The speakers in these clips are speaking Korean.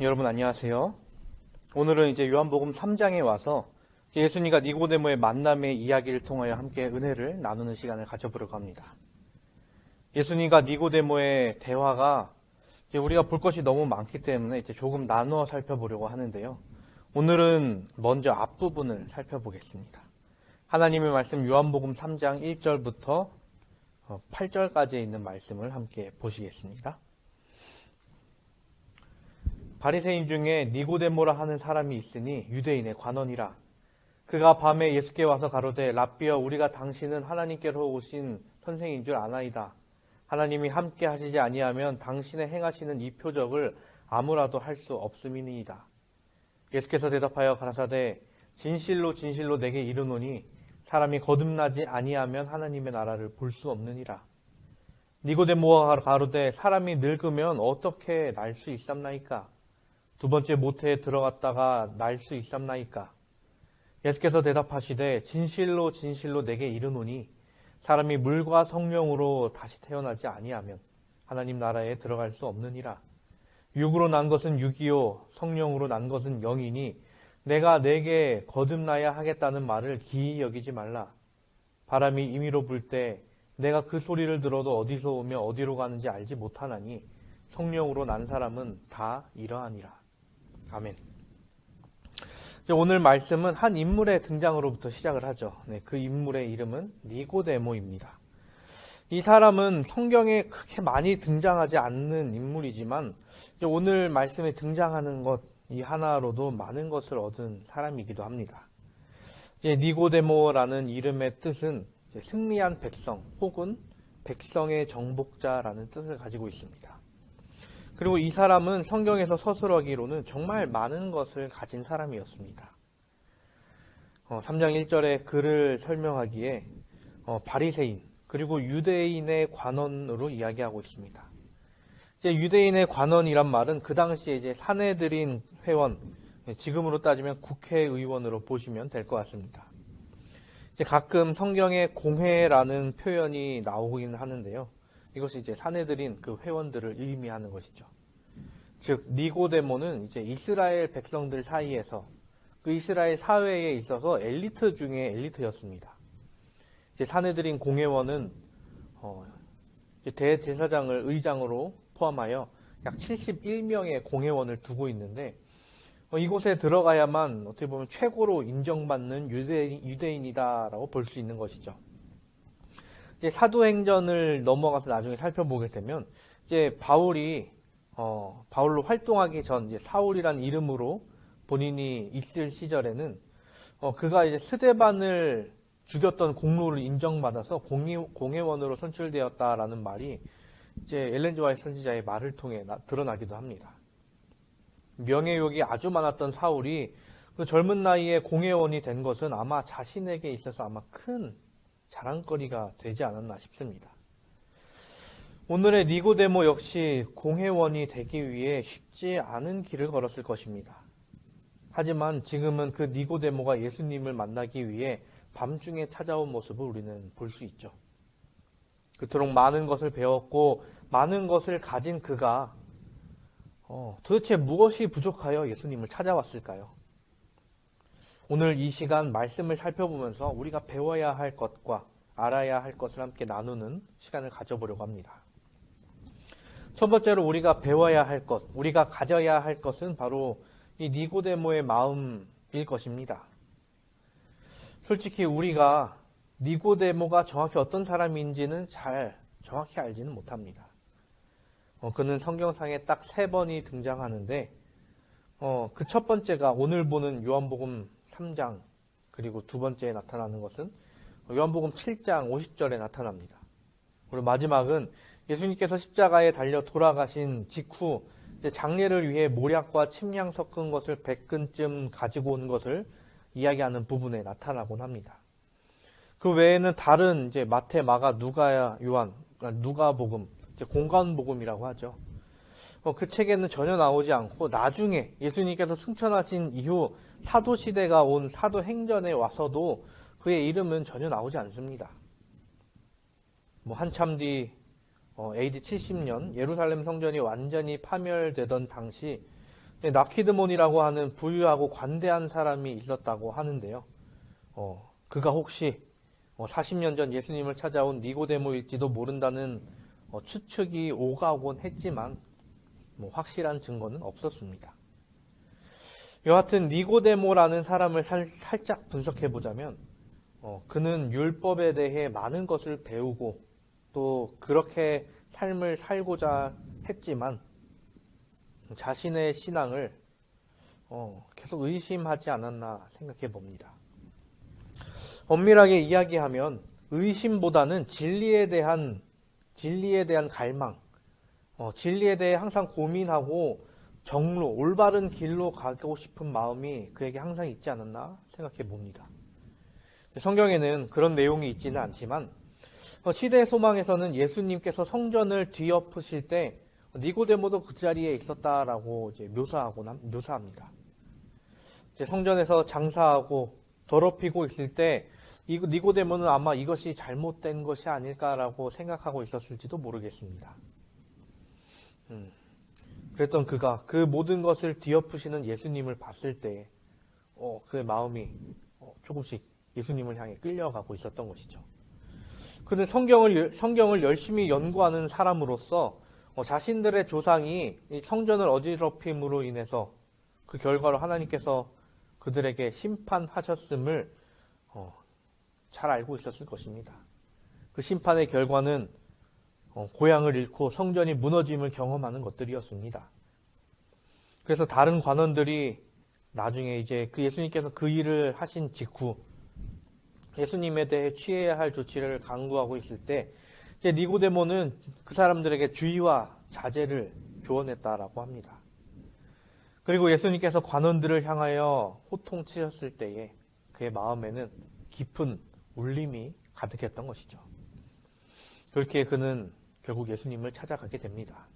여러분 안녕하세요. 오늘은 이제 요한복음 3장에 와서 예수님과 니고데모의 만남의 이야기를 통하여 함께 은혜를 나누는 시간을 가져보려고 합니다. 예수님과 니고데모의 대화가 이제 우리가 볼 것이 너무 많기 때문에 이제 조금 나누어 살펴보려고 하는데요. 오늘은 먼저 앞부분을 살펴보겠습니다. 하나님의 말씀 요한복음 3장 1절부터 8절까지 있는 말씀을 함께 보시겠습니다. 바리새인 중에 니고데모라 하는 사람이 있으니 유대인의 관원이라. 그가 밤에 예수께 와서 가로되 랍비여 우리가 당신은 하나님께로 오신 선생인 줄 아나이다. 하나님이 함께 하시지 아니하면 당신의 행하시는 이 표적을 아무라도 할 수 없음이니이다. 예수께서 대답하여 가라사대 진실로 진실로 내게 이르노니 사람이 거듭나지 아니하면 하나님의 나라를 볼 수 없느니라. 니고데모가 가로되 사람이 늙으면 어떻게 날 수 있삼나이까? 두 번째 모태에 들어갔다가 날 수 있삼나이까? 예수께서 대답하시되 진실로 진실로 내게 이르노니 사람이 물과 성령으로 다시 태어나지 아니하면 하나님 나라에 들어갈 수 없느니라. 육으로 난 것은 육이요 성령으로 난 것은 영이니 내가 내게 거듭나야 하겠다는 말을 기이 여기지 말라. 바람이 임의로 불 때 내가 그 소리를 들어도 어디서 오며 어디로 가는지 알지 못하나니 성령으로 난 사람은 다 이러하니라. 아멘. 오늘 말씀은 한 인물의 등장으로부터 시작을 하죠. 그 인물의 이름은 니고데모입니다. 이 사람은 성경에 그렇게 많이 등장하지 않는 인물이지만 오늘 말씀에 등장하는 것 이 하나로도 많은 것을 얻은 사람이기도 합니다. 니고데모라는 이름의 뜻은 승리한 백성 혹은 백성의 정복자라는 뜻을 가지고 있습니다. 그리고 이 사람은 성경에서 서술하기로는 정말 많은 것을 가진 사람이었습니다. 3장 1절에 그를 설명하기에 바리새인 그리고 유대인의 관원으로 이야기하고 있습니다. 이제 유대인의 관원이란 말은 그 당시에 이제 산헤드린 회원, 지금으로 따지면 국회의원으로 보시면 될 것 같습니다. 이제 가끔 성경에 공회라는 표현이 나오긴 하는데요. 이것이 이제 산헤드린 그 회원들을 의미하는 것이죠. 즉 니고데모는 이제 이스라엘 백성들 사이에서 그 이스라엘 사회에 있어서 엘리트 중에 엘리트였습니다. 이제 산헤드린 공회원은 대제사장을 의장으로 포함하여 약 71명의 공회원을 두고 있는데 이곳에 들어가야만 어떻게 보면 최고로 인정받는 유대인이다라고 볼 수 있는 것이죠. 이제 사도행전을 넘어가서 나중에 살펴보게 되면 이제 바울로 활동하기 전 이제 사울이라는 이름으로 본인이 있을 시절에는 그가 이제 스데반을 죽였던 공로를 인정받아서 공회원으로 선출되었다라는 말이 이제 엘렌 지 화이트 선지자의 말을 통해 드러나기도 합니다. 명예욕이 아주 많았던 사울이 그 젊은 나이에 공회원이 된 것은 아마 자신에게 있어서 아마 큰 자랑거리가 되지 않았나 싶습니다. 오늘의 니고데모 역시 공회원이 되기 위해 쉽지 않은 길을 걸었을 것입니다. 하지만 지금은 그 니고데모가 예수님을 만나기 위해 밤중에 찾아온 모습을 우리는 볼 수 있죠. 그토록 많은 것을 배웠고 많은 것을 가진 그가 도대체 무엇이 부족하여 예수님을 찾아왔을까요? 오늘 이 시간 말씀을 살펴보면서 우리가 배워야 할 것과 알아야 할 것을 함께 나누는 시간을 가져보려고 합니다. 첫 번째로 우리가 배워야 할 것, 우리가 가져야 할 것은 바로 이 니고데모의 마음일 것입니다. 솔직히 우리가 니고데모가 정확히 어떤 사람인지는 정확히 알지는 못합니다. 그는 성경상에 딱 3번이 등장하는데 그 첫 번째가 오늘 보는 요한복음 3장 그리고 두 번째에 나타나는 것은 요한복음 7장 50절에 나타납니다. 그리고 마지막은 예수님께서 십자가에 달려 돌아가신 직후 장례를 위해 모략과 침향 섞은 것을 100근쯤 가지고 온 것을 이야기하는 부분에 나타나곤 합니다. 그 외에는 다른 이제 마태, 마가, 누가, 요한, 누가복음, 공관복음이라고 하죠. 그 책에는 전혀 나오지 않고 나중에 예수님께서 승천하신 이후 사도시대가 온 사도행전에 와서도 그의 이름은 전혀 나오지 않습니다. 한참 뒤 AD 70년 예루살렘 성전이 완전히 파멸되던 당시 나키드몬이라고 하는 부유하고 관대한 사람이 있었다고 하는데요. 그가 혹시 40년 전 예수님을 찾아온 니고데모일지도 모른다는 추측이 오가곤 했지만 확실한 증거는 없었습니다. 여하튼 니고데모라는 사람을 살짝 분석해 보자면 그는 율법에 대해 많은 것을 배우고 또 그렇게 삶을 살고자 했지만 자신의 신앙을 계속 의심하지 않았나 생각해 봅니다. 엄밀하게 이야기하면 의심보다는 진리에 대한 갈망, 진리에 대해 항상 고민하고 정로, 올바른 길로 가고 싶은 마음이 그에게 항상 있지 않았나 생각해 봅니다. 성경에는 그런 내용이 있지는 않지만 시대의 소망에서는 예수님께서 성전을 뒤엎으실 때 니고데모도 그 자리에 있었다라고 이제 묘사합니다. 이제 성전에서 장사하고 더럽히고 있을 때 니고데모는 아마 이것이 잘못된 것이 아닐까라고 생각하고 있었을지도 모르겠습니다. 그랬던 그가 그 모든 것을 뒤엎으시는 예수님을 봤을 때 그의 마음이 조금씩 예수님을 향해 끌려가고 있었던 것이죠. 그는 성경을 열심히 연구하는 사람으로서 자신들의 조상이 성전을 어지럽힘으로 인해서 그 결과로 하나님께서 그들에게 심판하셨음을 잘 알고 있었을 것입니다. 그 심판의 결과는 고향을 잃고 성전이 무너짐을 경험하는 것들이었습니다. 그래서 다른 관원들이 나중에 이제 그 예수님께서 그 일을 하신 직후 예수님에 대해 취해야 할 조치를 강구하고 있을 때 이제 니고데모는 그 사람들에게 주의와 자제를 조언했다라고 합니다. 그리고 예수님께서 관원들을 향하여 호통치셨을 때에 그의 마음에는 깊은 울림이 가득했던 것이죠. 그렇게 그는 결국 예수님을 찾아가게 됩니다.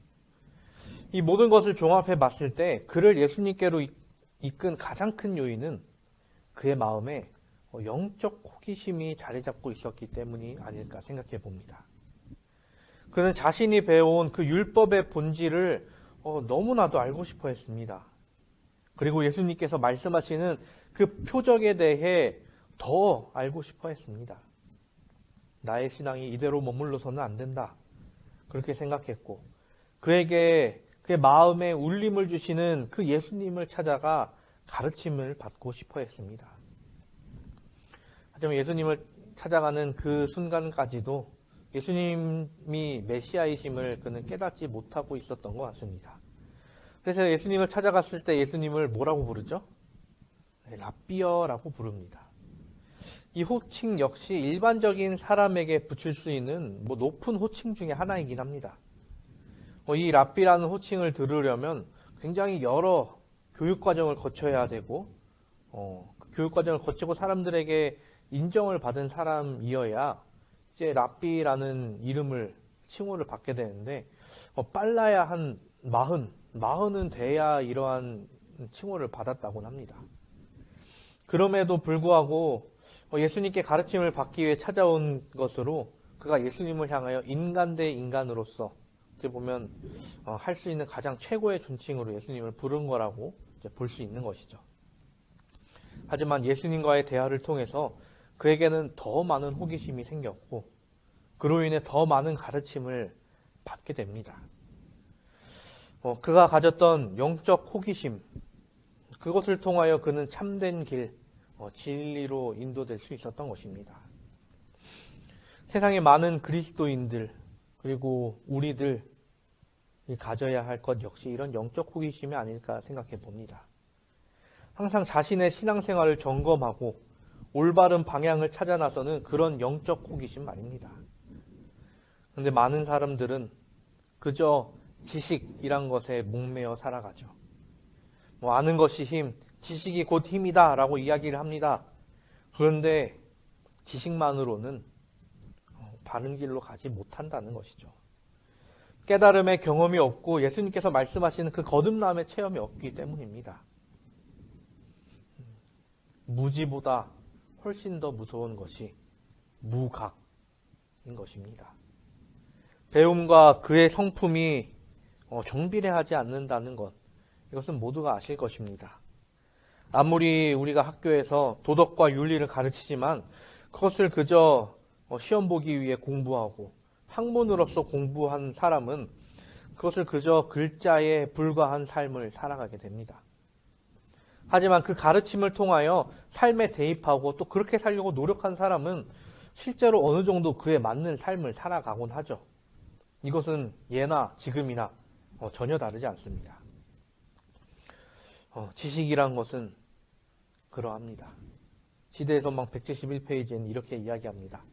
이 모든 것을 종합해 봤을 때 그를 예수님께로 이끈 가장 큰 요인은 그의 마음에 영적 호기심이 자리 잡고 있었기 때문이 아닐까 생각해 봅니다. 그는 자신이 배워온 그 율법의 본질을 너무나도 알고 싶어 했습니다. 그리고 예수님께서 말씀하시는 그 표적에 대해 더 알고 싶어 했습니다. 나의 신앙이 이대로 머물러서는 안 된다. 그렇게 생각했고 그에게 그의 마음에 울림을 주시는 그 예수님을 찾아가 가르침을 받고 싶어 했습니다. 하지만 예수님을 찾아가는 그 순간까지도 예수님이 메시아이심을 그는 깨닫지 못하고 있었던 것 같습니다. 그래서 예수님을 찾아갔을 때 예수님을 뭐라고 부르죠? 랍비어라고 부릅니다. 이 호칭 역시 일반적인 사람에게 붙일 수 있는 높은 호칭 중에 하나이긴 합니다. 이 랍비라는 호칭을 들으려면 굉장히 여러 교육과정을 거쳐야 되고 그 교육과정을 거치고 사람들에게 인정을 받은 사람이어야 이제 랍비라는 이름을 칭호를 받게 되는데 빨라야 한 40은 돼야 이러한 칭호를 받았다고 합니다. 그럼에도 불구하고 예수님께 가르침을 받기 위해 찾아온 것으로 그가 예수님을 향하여 인간 대 인간으로서 어떻게 보면 할 수 있는 가장 최고의 존칭으로 예수님을 부른 거라고 볼 수 있는 것이죠. 하지만 예수님과의 대화를 통해서 그에게는 더 많은 호기심이 생겼고 그로 인해 더 많은 가르침을 받게 됩니다. 그가 가졌던 영적 호기심, 그것을 통하여 그는 참된 길, 진리로 인도될 수 있었던 것입니다. 세상에 많은 그리스도인들 그리고 우리들이 가져야 할 것 역시 이런 영적 호기심이 아닐까 생각해 봅니다. 항상 자신의 신앙생활을 점검하고 올바른 방향을 찾아 나서는 그런 영적 호기심 말입니다. 그런데 많은 사람들은 그저 지식이란 것에 목매어 살아가죠. 아는 것이 힘, 지식이 곧 힘이다 라고 이야기를 합니다. 그런데 지식만으로는 바른 길로 가지 못한다는 것이죠. 깨달음의 경험이 없고 예수님께서 말씀하시는 그 거듭남의 체험이 없기 때문입니다. 무지보다 훨씬 더 무서운 것이 무각인 것입니다. 배움과 그의 성품이 정비례하지 않는다는 것, 이것은 모두가 아실 것입니다. 아무리 우리가 학교에서 도덕과 윤리를 가르치지만 그것을 그저 시험 보기 위해 공부하고 학문으로서 공부한 사람은 그것을 그저 글자에 불과한 삶을 살아가게 됩니다. 하지만 그 가르침을 통하여 삶에 대입하고 또 그렇게 살려고 노력한 사람은 실제로 어느 정도 그에 맞는 삶을 살아가곤 하죠. 이것은 예나 지금이나 전혀 다르지 않습니다. 지식이란 것은 그러합니다. 시대의 소망 171페이지에는 이렇게 이야기합니다.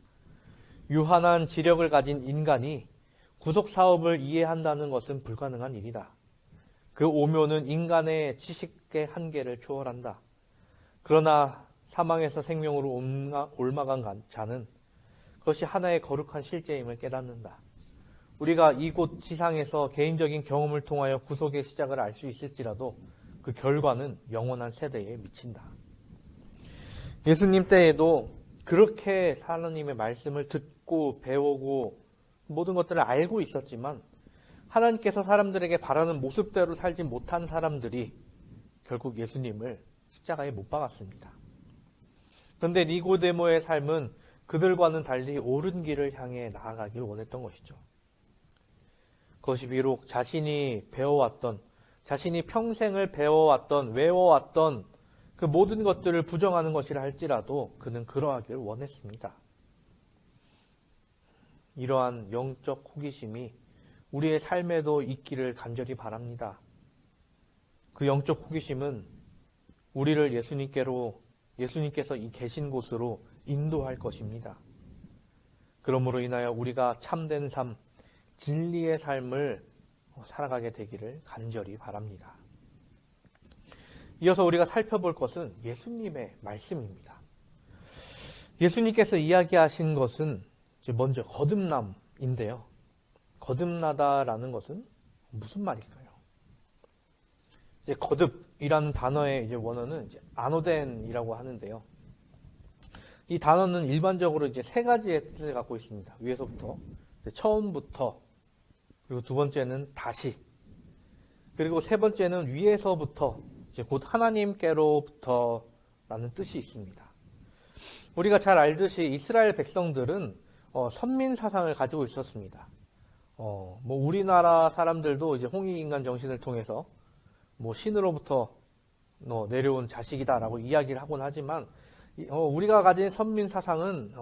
유한한 지력을 가진 인간이 구속 사업을 이해한다는 것은 불가능한 일이다. 그 오묘는 인간의 지식의 한계를 초월한다. 그러나 사망에서 생명으로 옮아간 자는 그것이 하나의 거룩한 실제임을 깨닫는다. 우리가 이곳 지상에서 개인적인 경험을 통하여 구속의 시작을 알 수 있을지라도 그 결과는 영원한 세대에 미친다. 예수님 때에도 그렇게 하나님의 말씀을 듣고 배우고 모든 것들을 알고 있었지만 하나님께서 사람들에게 바라는 모습대로 살지 못한 사람들이 결국 예수님을 십자가에 못 박았습니다. 그런데 니고데모의 삶은 그들과는 달리 옳은 길을 향해 나아가길 원했던 것이죠. 그것이 비록 자신이 배워왔던, 자신이 평생을 배워왔던, 외워왔던 그 모든 것들을 부정하는 것이라 할지라도 그는 그러하길 원했습니다. 이러한 영적 호기심이 우리의 삶에도 있기를 간절히 바랍니다. 그 영적 호기심은 우리를 예수님께서 이 계신 곳으로 인도할 것입니다. 그러므로 인하여 우리가 참된 삶, 진리의 삶을 살아가게 되기를 간절히 바랍니다. 이어서 우리가 살펴볼 것은 예수님의 말씀입니다. 예수님께서 이야기하신 것은 먼저 거듭남인데요. 거듭나다라는 것은 무슨 말일까요? 거듭이라는 단어의 원어는 아노덴이라고 하는데요. 이 단어는 일반적으로 세 가지의 뜻을 갖고 있습니다. 위에서부터 처음부터, 그리고 두 번째는 다시, 그리고 세 번째는 위에서부터, 곧 하나님께로부터라는 뜻이 있습니다. 우리가 잘 알듯이 이스라엘 백성들은 선민 사상을 가지고 있었습니다. 우리나라 사람들도 홍익인간 정신을 통해서 신으로부터 내려온 자식이다라고 이야기를 하곤 하지만 우리가 가진 선민 사상은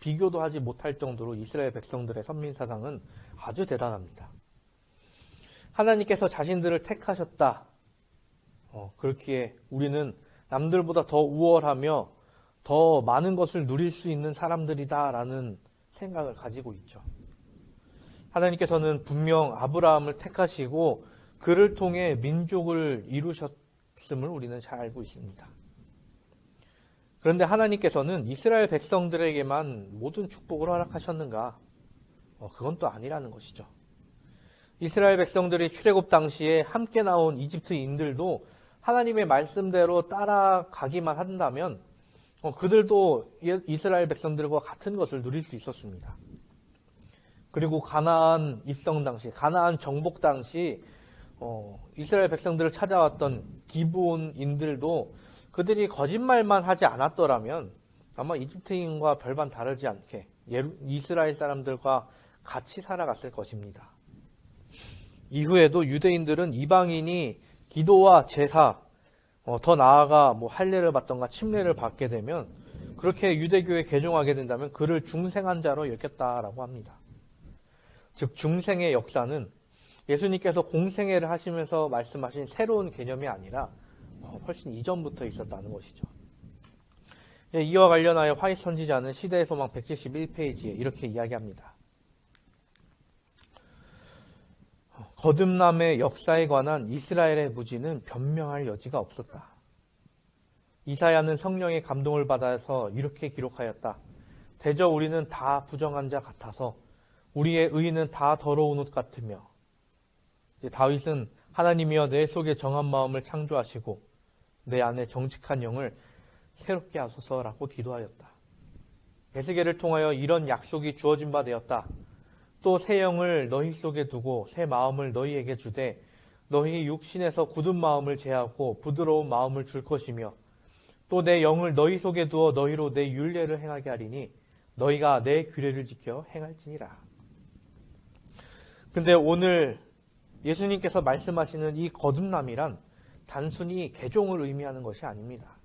비교도 하지 못할 정도로 이스라엘 백성들의 선민 사상은 아주 대단합니다. 하나님께서 자신들을 택하셨다. 그렇기에 우리는 남들보다 더 우월하며 더 많은 것을 누릴 수 있는 사람들이다라는 생각을 가지고 있죠. 하나님께서는 분명 아브라함을 택하시고 그를 통해 민족을 이루셨음을 우리는 잘 알고 있습니다. 그런데 하나님께서는 이스라엘 백성들에게만 모든 축복을 허락하셨는가? 그건 또 아니라는 것이죠. 이스라엘 백성들이 출애굽 당시에 함께 나온 이집트인들도 하나님의 말씀대로 따라가기만 한다면 그들도 이스라엘 백성들과 같은 것을 누릴 수 있었습니다. 그리고 가나안 입성 당시, 가나안 정복 당시 이스라엘 백성들을 찾아왔던 기브온인들도 그들이 거짓말만 하지 않았더라면 아마 이집트인과 별반 다르지 않게 이스라엘 사람들과 같이 살아갔을 것입니다. 이후에도 유대인들은 이방인이 기도와 제사, 더 나아가 할례를 받던가 침례를 받게 되면 그렇게 유대교에 개종하게 된다면 그를 중생한 자로 여겼다라고 합니다. 즉 중생의 역사는 예수님께서 공생애를 하시면서 말씀하신 새로운 개념이 아니라 훨씬 이전부터 있었다는 것이죠. 이와 관련하여 화이트 선지자는 시대의 소망 171페이지에 이렇게 이야기합니다. 거듭남의 역사에 관한 이스라엘의 무지는 변명할 여지가 없었다. 이사야는 성령의 감동을 받아서 이렇게 기록하였다. 대저 우리는 다 부정한 자 같아서 우리의 의는 다 더러운 옷 같으며. 다윗은 하나님이여 내 속에 정한 마음을 창조하시고 내 안에 정직한 영을 새롭게 하소서라고 기도하였다. 에스겔을 통하여 이런 약속이 주어진 바 되었다. 또 새 영을 너희 속에 두고 새 마음을 너희에게 주되 너희 육신에서 굳은 마음을 제하고 부드러운 마음을 줄 것이며 또 내 영을 너희 속에 두어 너희로 내 율례를 행하게 하리니 너희가 내 규례를 지켜 행할지니라. 근데 오늘 예수님께서 말씀하시는 이 거듭남이란 단순히 개종을 의미하는 것이 아닙니다.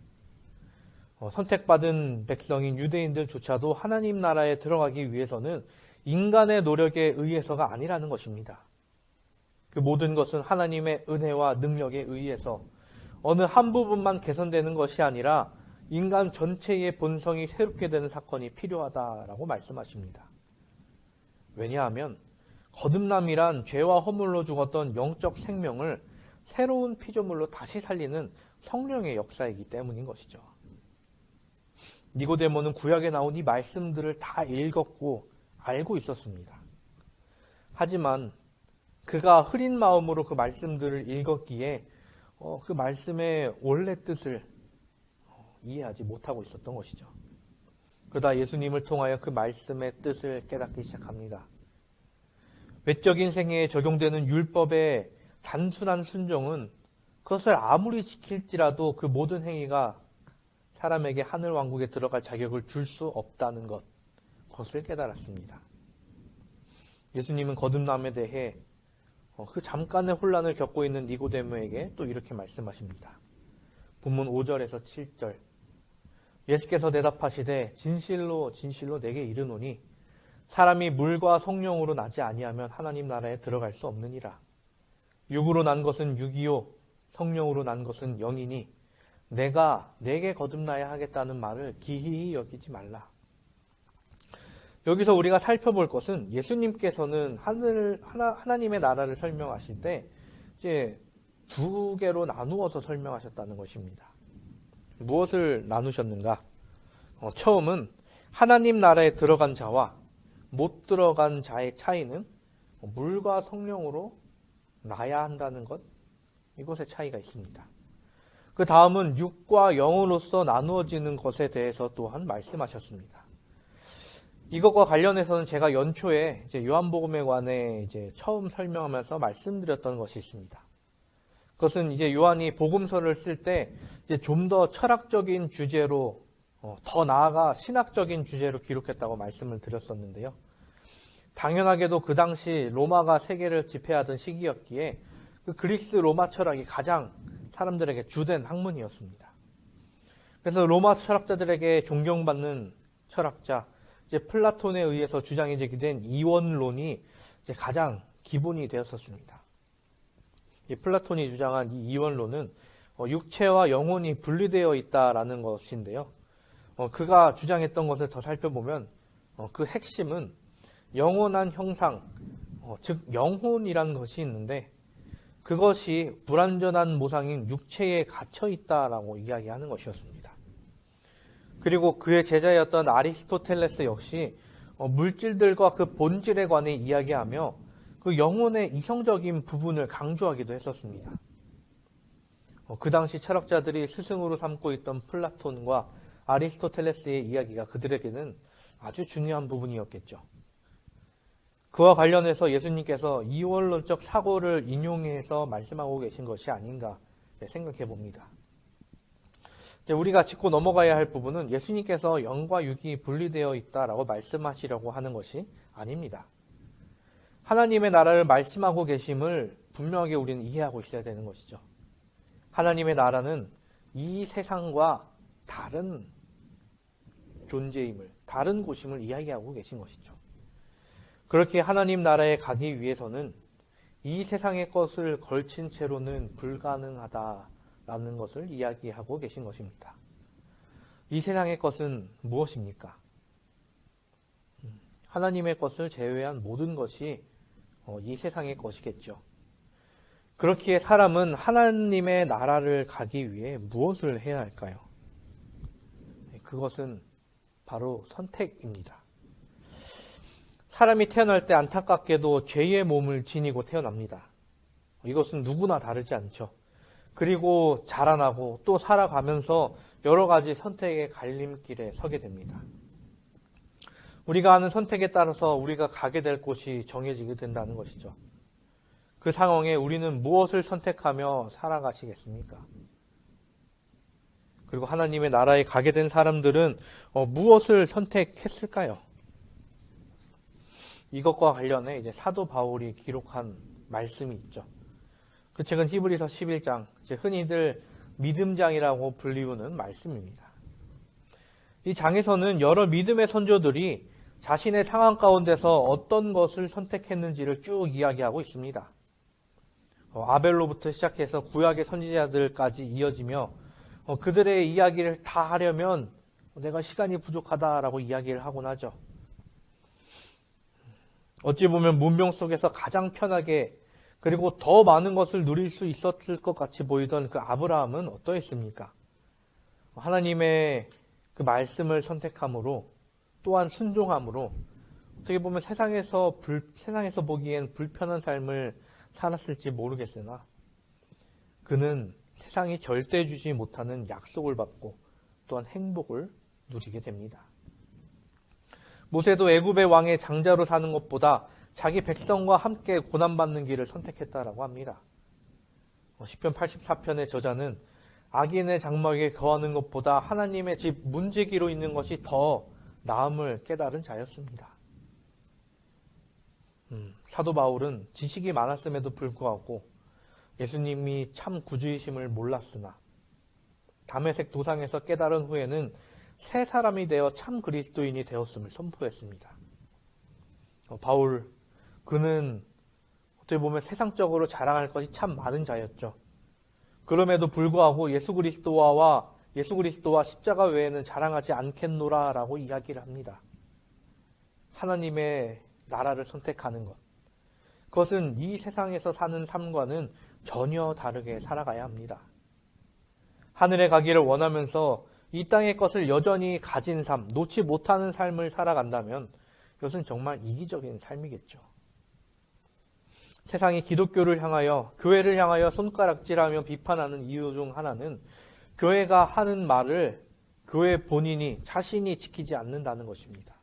선택받은 백성인 유대인들조차도 하나님 나라에 들어가기 위해서는 인간의 노력에 의해서가 아니라는 것입니다. 그 모든 것은 하나님의 은혜와 능력에 의해서 어느 한 부분만 개선되는 것이 아니라 인간 전체의 본성이 새롭게 되는 사건이 필요하다라고 말씀하십니다. 왜냐하면 거듭남이란 죄와 허물로 죽었던 영적 생명을 새로운 피조물로 다시 살리는 성령의 역사이기 때문인 것이죠. 니고데모는 구약에 나온 이 말씀들을 다 읽었고 알고 있었습니다. 하지만 그가 흐린 마음으로 그 말씀들을 읽었기에 그 말씀의 원래 뜻을 이해하지 못하고 있었던 것이죠. 그러다 예수님을 통하여 그 말씀의 뜻을 깨닫기 시작합니다. 외적인 생애에 적용되는 율법의 단순한 순종은 그것을 아무리 지킬지라도 그 모든 행위가 사람에게 하늘 왕국에 들어갈 자격을 줄 수 없다는 것, 그것을 깨달았습니다. 예수님은 거듭남에 대해 그 잠깐의 혼란을 겪고 있는 니고데모에게 또 이렇게 말씀하십니다. 본문 5절에서 7절. 예수께서 대답하시되 진실로 진실로 내게 이르노니 사람이 물과 성령으로 나지 아니하면 하나님 나라에 들어갈 수 없느니라. 육으로 난 것은 육이요 성령으로 난 것은 영이니 내가 내게 거듭나야 하겠다는 말을 기이히 여기지 말라. 여기서 우리가 살펴볼 것은 예수님께서는 하나님의 나라를 설명하실 때 이제 두 개로 나누어서 설명하셨다는 것입니다. 무엇을 나누셨는가? 처음은 하나님 나라에 들어간 자와 못 들어간 자의 차이는 물과 성령으로 나야 한다는 것, 이것의 차이가 있습니다. 그 다음은 육과 영으로서 나누어지는 것에 대해서 또한 말씀하셨습니다. 이것과 관련해서는 제가 연초에 이제 요한복음에 관해 이제 처음 설명하면서 말씀드렸던 것이 있습니다. 그것은 이제 요한이 복음서를 쓸 때 이제 좀 더 철학적인 주제로 더 나아가 신학적인 주제로 기록했다고 말씀을 드렸었는데요. 당연하게도 그 당시 로마가 세계를 지배하던 시기였기에 그 그리스 로마 철학이 가장 사람들에게 주된 학문이었습니다. 그래서 로마 철학자들에게 존경받는 철학자 이제 플라톤에 의해서 주장이 제기된 이원론이 이제 가장 기본이 되었었습니다. 이 플라톤이 주장한 이 이원론은 육체와 영혼이 분리되어 있다라는 것인데요. 그가 주장했던 것을 더 살펴보면 그 핵심은 영원한 형상, 즉 영혼이라는 것이 있는데 그것이 불완전한 모상인 육체에 갇혀 있다라고 이야기하는 것이었습니다. 그리고 그의 제자였던 아리스토텔레스 역시 물질들과 그 본질에 관해 이야기하며 그 영혼의 이성적인 부분을 강조하기도 했었습니다. 그 당시 철학자들이 스승으로 삼고 있던 플라톤과 아리스토텔레스의 이야기가 그들에게는 아주 중요한 부분이었겠죠. 그와 관련해서 예수님께서 이원론적 사고를 인용해서 말씀하고 계신 것이 아닌가 생각해 봅니다. 우리가 짚고 넘어가야 할 부분은 예수님께서 영과 육이 분리되어 있다라고 말씀하시려고 하는 것이 아닙니다. 하나님의 나라를 말씀하고 계심을 분명하게 우리는 이해하고 있어야 되는 것이죠. 하나님의 나라는 이 세상과 다른 존재임을, 다른 곳임을 이야기하고 계신 것이죠. 그렇게 하나님 나라에 가기 위해서는 이 세상의 것을 걸친 채로는 불가능하다라는 것을 이야기하고 계신 것입니다. 이 세상의 것은 무엇입니까? 하나님의 것을 제외한 모든 것이 이 세상의 것이겠죠. 그렇기에 사람은 하나님의 나라를 가기 위해 무엇을 해야 할까요? 그것은 바로 선택입니다. 사람이 태어날 때 안타깝게도 죄의 몸을 지니고 태어납니다. 이것은 누구나 다르지 않죠. 그리고 자라나고 또 살아가면서 여러 가지 선택의 갈림길에 서게 됩니다. 우리가 하는 선택에 따라서 우리가 가게 될 곳이 정해지게 된다는 것이죠. 그 상황에 우리는 무엇을 선택하며 살아가시겠습니까? 그리고 하나님의 나라에 가게 된 사람들은 무엇을 선택했을까요? 이것과 관련해 이제 사도 바울이 기록한 말씀이 있죠. 그 책은 히브리서 11장, 흔히들 믿음장이라고 불리우는 말씀입니다. 이 장에서는 여러 믿음의 선조들이 자신의 상황 가운데서 어떤 것을 선택했는지를 쭉 이야기하고 있습니다. 아벨로부터 시작해서 구약의 선지자들까지 이어지며 그들의 이야기를 다 하려면 내가 시간이 부족하다라고 이야기를 하곤 하죠. 어찌 보면 문명 속에서 가장 편하게 그리고 더 많은 것을 누릴 수 있었을 것 같이 보이던 그 아브라함은 어떠했습니까? 하나님의 그 말씀을 선택함으로 또한 순종함으로 어떻게 보면 세상에서 보기엔 불편한 삶을 살았을지 모르겠으나 그는 세상이 절대 주지 못하는 약속을 받고 또한 행복을 누리게 됩니다. 모세도 애굽의 왕의 장자로 사는 것보다 자기 백성과 함께 고난받는 길을 선택했다라고 합니다. 시편 84편의 저자는 악인의 장막에 거하는 것보다 하나님의 집 문지기로 있는 것이 더 나음을 깨달은 자였습니다. 사도 바울은 지식이 많았음에도 불구하고 예수님이 참 구주이심을 몰랐으나 다메섹 도상에서 깨달은 후에는 새 사람이 되어 참 그리스도인이 되었음을 선포했습니다. 바울, 그는 어떻게 보면 세상적으로 자랑할 것이 참 많은 자였죠. 그럼에도 불구하고 예수 그리스도와 십자가 외에는 자랑하지 않겠노라 라고 이야기를 합니다. 하나님의 나라를 선택하는 것. 그것은 이 세상에서 사는 삶과는 전혀 다르게 살아가야 합니다. 하늘에 가기를 원하면서 이 땅의 것을 여전히 가진 삶, 놓지 못하는 삶을 살아간다면 이것은 정말 이기적인 삶이겠죠. 세상이 기독교를 향하여, 교회를 향하여 손가락질하며 비판하는 이유 중 하나는 교회가 하는 말을 교회 본인이 자신이 지키지 않는다는 것입니다.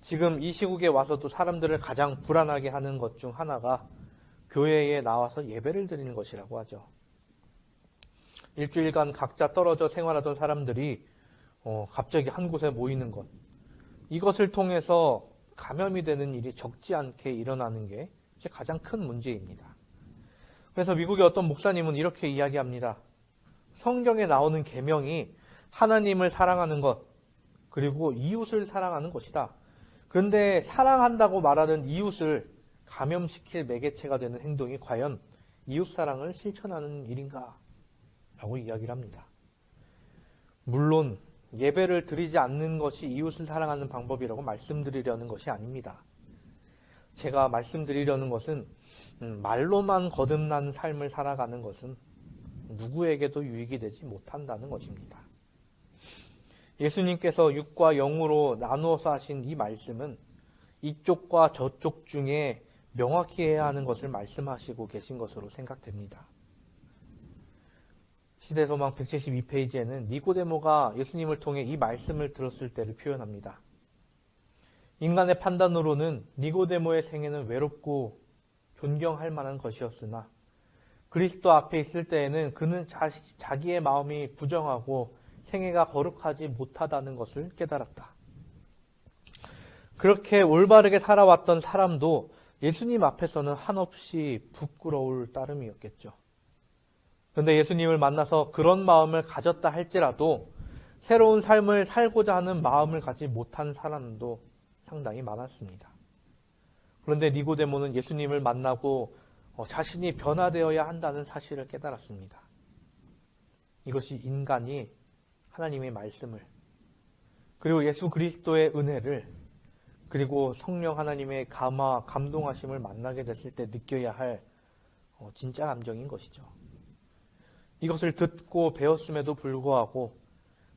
지금 이 시국에 와서도 사람들을 가장 불안하게 하는 것 중 하나가 교회에 나와서 예배를 드리는 것이라고 하죠. 일주일간 각자 떨어져 생활하던 사람들이 갑자기 한 곳에 모이는 것. 이것을 통해서 감염이 되는 일이 적지 않게 일어나는 게 가장 큰 문제입니다. 그래서 미국의 어떤 목사님은 이렇게 이야기합니다. 성경에 나오는 계명이 하나님을 사랑하는 것, 그리고 이웃을 사랑하는 것이다. 그런데 사랑한다고 말하는 이웃을 감염시킬 매개체가 되는 행동이 과연 이웃사랑을 실천하는 일인가? 라고 이야기를 합니다. 물론 예배를 드리지 않는 것이 이웃을 사랑하는 방법이라고 말씀드리려는 것이 아닙니다. 제가 말씀드리려는 것은 말로만 거듭난 삶을 살아가는 것은 누구에게도 유익이 되지 못한다는 것입니다. 예수님께서 육과 영으로 나누어서 하신 이 말씀은 이쪽과 저쪽 중에 명확히 해야 하는 것을 말씀하시고 계신 것으로 생각됩니다. 시대소망 172페이지에는 니고데모가 예수님을 통해 이 말씀을 들었을 때를 표현합니다. 인간의 판단으로는 니고데모의 생애는 외롭고 존경할 만한 것이었으나 그리스도 앞에 있을 때에는 그는 자기의 마음이 부정하고 생애가 거룩하지 못하다는 것을 깨달았다. 그렇게 올바르게 살아왔던 사람도 예수님 앞에서는 한없이 부끄러울 따름이었겠죠. 그런데 예수님을 만나서 그런 마음을 가졌다 할지라도 새로운 삶을 살고자 하는 마음을 갖지 못한 사람도 상당히 많았습니다. 그런데 니고데모는 예수님을 만나고 자신이 변화되어야 한다는 사실을 깨달았습니다. 이것이 인간이 하나님의 말씀을 그리고 예수 그리스도의 은혜를 그리고 성령 하나님의 감동하심을 만나게 됐을 때 느껴야 할 진짜 감정인 것이죠. 이것을 듣고 배웠음에도 불구하고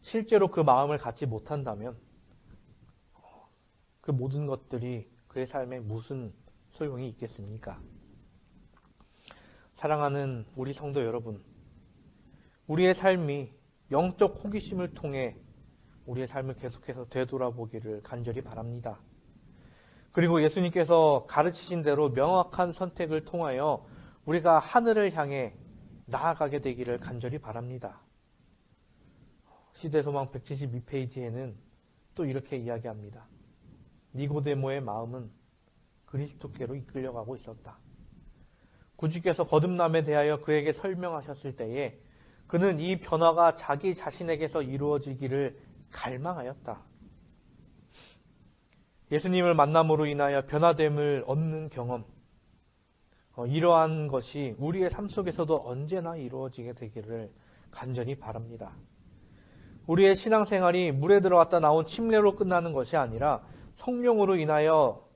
실제로 그 마음을 갖지 못한다면 그 모든 것들이 그의 삶에 무슨 소용이 있겠습니까? 사랑하는 우리 성도 여러분, 우리의 삶이 영적 호기심을 통해 우리의 삶을 계속해서 되돌아보기를 간절히 바랍니다. 그리고 예수님께서 가르치신 대로 명확한 선택을 통하여 우리가 하늘을 향해 나아가게 되기를 간절히 바랍니다. 시대소망 172페이지에는 또 이렇게 이야기합니다. 니고데모의 마음은 그리스도께로 이끌려가고 있었다. 구주께서 거듭남에 대하여 그에게 설명하셨을 때에 그는 이 변화가 자기 자신에게서 이루어지기를 갈망하였다. 예수님을 만남으로 인하여 변화됨을 얻는 경험, 이러한 것이 우리의 삶 속에서도 언제나 이루어지게 되기를 간절히 바랍니다. 우리의 신앙생활이 물에 들어갔다 나온 침례로 끝나는 것이 아니라 성령으로 인하여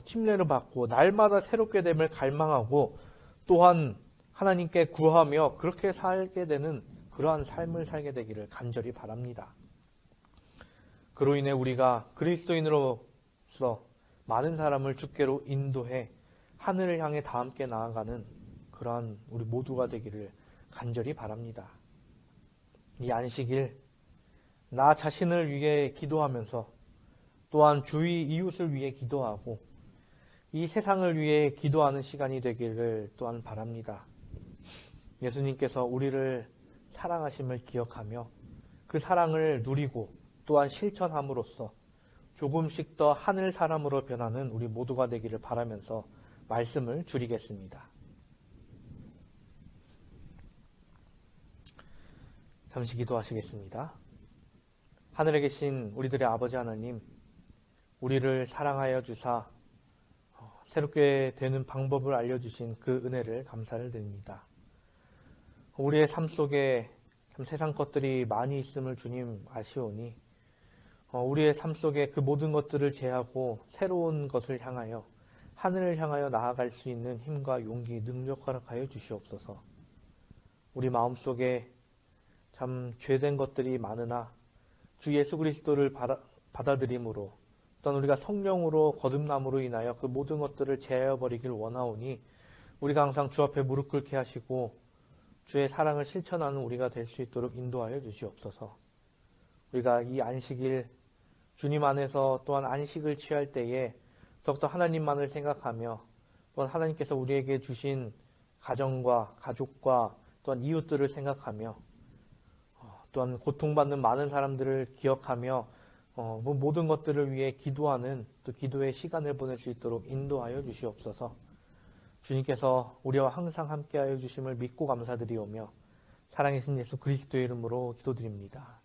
침례를 받고 날마다 새롭게 됨을 갈망하고 또한 하나님께 구하며 그렇게 살게 되는 그러한 삶을 살게 되기를 간절히 바랍니다. 그로 인해 우리가 그리스도인으로서 많은 사람을 주께로 인도해 하늘을 향해 다 함께 나아가는 그러한 우리 모두가 되기를 간절히 바랍니다. 이 안식일 나 자신을 위해 기도하면서 또한 주위 이웃을 위해 기도하고 이 세상을 위해 기도하는 시간이 되기를 또한 바랍니다. 예수님께서 우리를 사랑하심을 기억하며 그 사랑을 누리고 또한 실천함으로써 조금씩 더 하늘 사람으로 변하는 우리 모두가 되기를 바라면서 말씀을 줄이겠습니다. 잠시 기도하시겠습니다. 하늘에 계신 우리들의 아버지 하나님, 우리를 사랑하여 주사 새롭게 되는 방법을 알려주신 그 은혜를 감사를 드립니다. 우리의 삶 속에 참 세상 것들이 많이 있음을 주님 아시오니 우리의 삶 속에 그 모든 것들을 제하고 새로운 것을 향하여 하늘을 향하여 나아갈 수 있는 힘과 용기, 능력 허락하여 주시옵소서. 우리 마음속에 참 죄된 것들이 많으나 주 예수 그리스도를 받아들임으로 또한 우리가 성령으로 거듭남으로 인하여 그 모든 것들을 제하여 버리길 원하오니 우리가 항상 주 앞에 무릎 꿇게 하시고 주의 사랑을 실천하는 우리가 될 수 있도록 인도하여 주시옵소서. 우리가 이 안식일 주님 안에서 또한 안식을 취할 때에 더욱더 하나님만을 생각하며 또한 하나님께서 우리에게 주신 가정과 가족과 또한 이웃들을 생각하며 또한 고통받는 많은 사람들을 기억하며 모든 것들을 위해 기도하는 또 기도의 시간을 보낼 수 있도록 인도하여 주시옵소서. 주님께서 우리와 항상 함께하여 주심을 믿고 감사드리오며 사랑하신 예수 그리스도의 이름으로 기도드립니다.